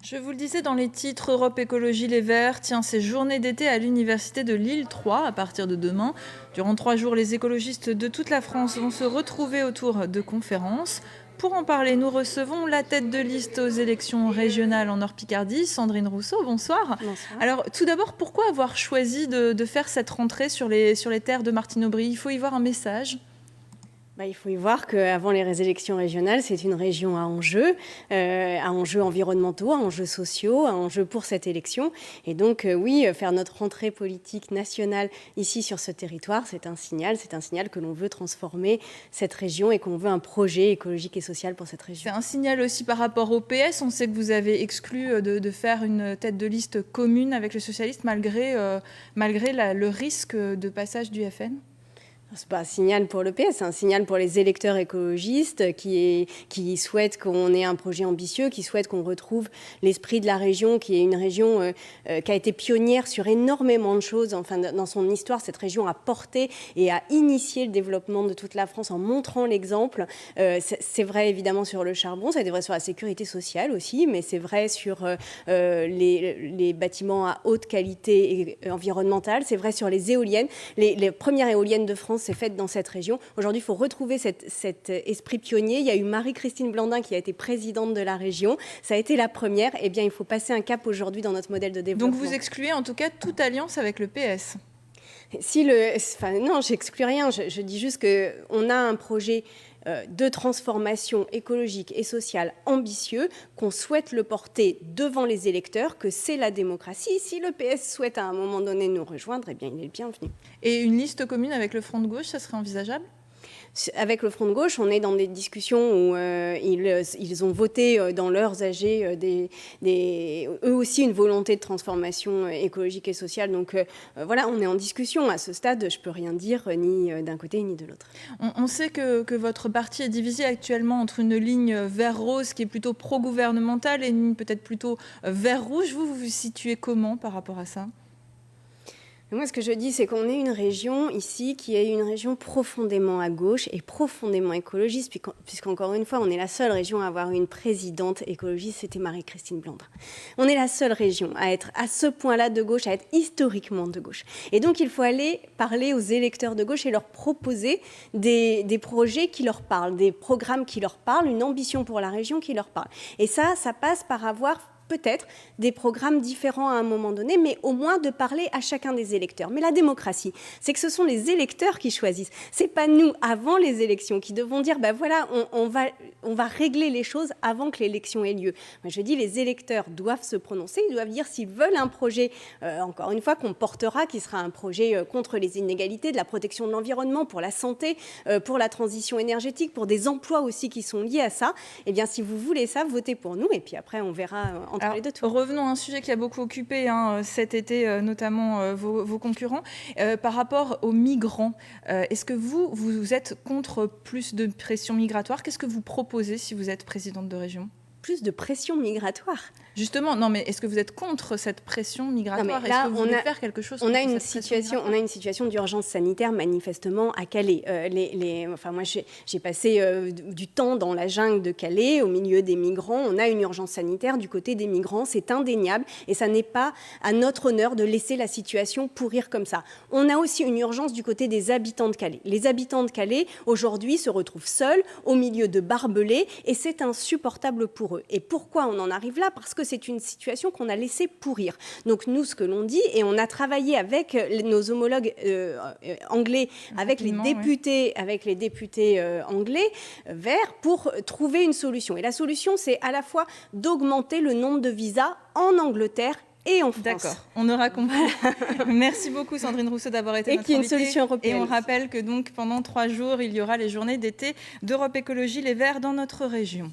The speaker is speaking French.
Je vous le disais dans les titres, Europe Écologie Les Verts tient ses journées d'été à l'université de Lille 3 à partir de demain. Durant 3 jours, les écologistes de toute la France vont se retrouver autour de conférences. Pour en parler, nous recevons la tête de liste aux élections régionales en Nord-Picardie, Sandrine Rousseau. Bonsoir. Bonsoir. Alors, tout d'abord, pourquoi avoir choisi de faire cette rentrée sur les terres de Martine Aubry? Il faut y voir un message. Il faut y voir qu'avant les élections régionales, c'est une région à enjeux environnementaux, à enjeux sociaux, à enjeux pour cette élection. Et donc, oui, faire notre rentrée politique nationale ici sur ce territoire, c'est un signal que l'on veut transformer cette région et qu'on veut un projet écologique et social pour cette région. C'est un signal aussi par rapport au PS. On sait que vous avez exclu de faire une tête de liste commune avec les socialistes malgré le risque de passage du FN. Ce n'est pas un signal pour le PS, c'est un signal pour les électeurs écologistes qui souhaitent qu'on ait un projet ambitieux, qui souhaitent qu'on retrouve l'esprit de la région, qui est une région qui a été pionnière sur énormément de choses. Enfin, dans son histoire, cette région a porté et a initié le développement de toute la France en montrant l'exemple. C'est vrai évidemment sur le charbon, c'est vrai sur la sécurité sociale aussi, mais c'est vrai sur les bâtiments à haute qualité environnementale, c'est vrai sur les éoliennes. Les premières éoliennes de France s'est faite dans cette région. Aujourd'hui, il faut retrouver cet esprit pionnier. Il y a eu Marie-Christine Blandin qui a été présidente de la région. Ça a été la première. Eh bien, il faut passer un cap aujourd'hui dans notre modèle de développement. Donc, vous excluez en tout cas toute alliance avec le PS? Non, j'exclus rien. Je dis juste qu'on a un projet de transformation écologique et sociale ambitieux, qu'on souhaite le porter devant les électeurs, que c'est la démocratie. Si le PS souhaite à un moment donné nous rejoindre, eh bien, il est le bienvenu. Et une liste commune avec le Front de gauche, ça serait envisageable ? Avec le Front de gauche, on est dans des discussions où ils ont voté dans leurs AG eux aussi une volonté de transformation écologique et sociale. Donc voilà, on est en discussion. À ce stade, je ne peux rien dire ni d'un côté ni de l'autre. On sait que votre parti est divisé actuellement entre une ligne vert-rose qui est plutôt pro-gouvernementale et une ligne peut-être plutôt vert-rouge. Vous vous situez comment par rapport à ça ? Moi, ce que je dis, c'est qu'on est une région ici qui est une région profondément à gauche et profondément écologiste, puisqu'encore une fois, on est la seule région à avoir une présidente écologiste, c'était Marie-Christine Blandin. On est la seule région à être à ce point-là de gauche, à être historiquement de gauche. Et donc, il faut aller parler aux électeurs de gauche et leur proposer des projets qui leur parlent, des programmes qui leur parlent, une ambition pour la région qui leur parle. Et ça passe par avoir peut-être des programmes différents à un moment donné, mais au moins de parler à chacun des électeurs. Mais la démocratie, c'est que ce sont les électeurs qui choisissent. C'est pas nous, avant les élections, qui devons dire, voilà, on va régler les choses avant que l'élection ait lieu. Moi, je dis, les électeurs doivent se prononcer, ils doivent dire s'ils veulent un projet, encore une fois, qu'on portera, qui sera un projet contre les inégalités, de la protection de l'environnement, pour la santé, pour la transition énergétique, pour des emplois aussi qui sont liés à ça. Eh bien, si vous voulez ça, votez pour nous, et puis après, on verra entre les deux tours. Revenons à un sujet qui a beaucoup occupé cet été, notamment vos concurrents. Par rapport aux migrants, est-ce que vous êtes contre plus de pression migratoire? Qu'est-ce que vous proposez si vous êtes présidente de région? Plus de pression migratoire. Justement, non, mais est-ce que vous êtes contre cette pression migratoire? Est-ce que vous voulez faire quelque chose contre cette pression? On a une situation d'urgence sanitaire manifestement à Calais. Moi, j'ai passé du temps dans la jungle de Calais, au milieu des migrants. On a une urgence sanitaire du côté des migrants, c'est indéniable, et ça n'est pas à notre honneur de laisser la situation pourrir comme ça. On a aussi une urgence du côté des habitants de Calais. Les habitants de Calais, aujourd'hui, se retrouvent seuls, au milieu de barbelés, et c'est insupportable pour eux. Et pourquoi on en arrive là? Parce que c'est une situation qu'on a laissé pourrir. Donc nous, ce que l'on dit, et on a travaillé avec nos homologues anglais, avec les députés anglais verts, pour trouver une solution. Et la solution, c'est à la fois d'augmenter le nombre de visas en Angleterre et en France. D'accord, on aura compris. Merci beaucoup Sandrine Rousseau d'avoir été notre invitée. Une solution européenne. Et on rappelle que donc pendant 3 jours, il y aura les journées d'été d'Europe Écologie Les Verts dans notre région.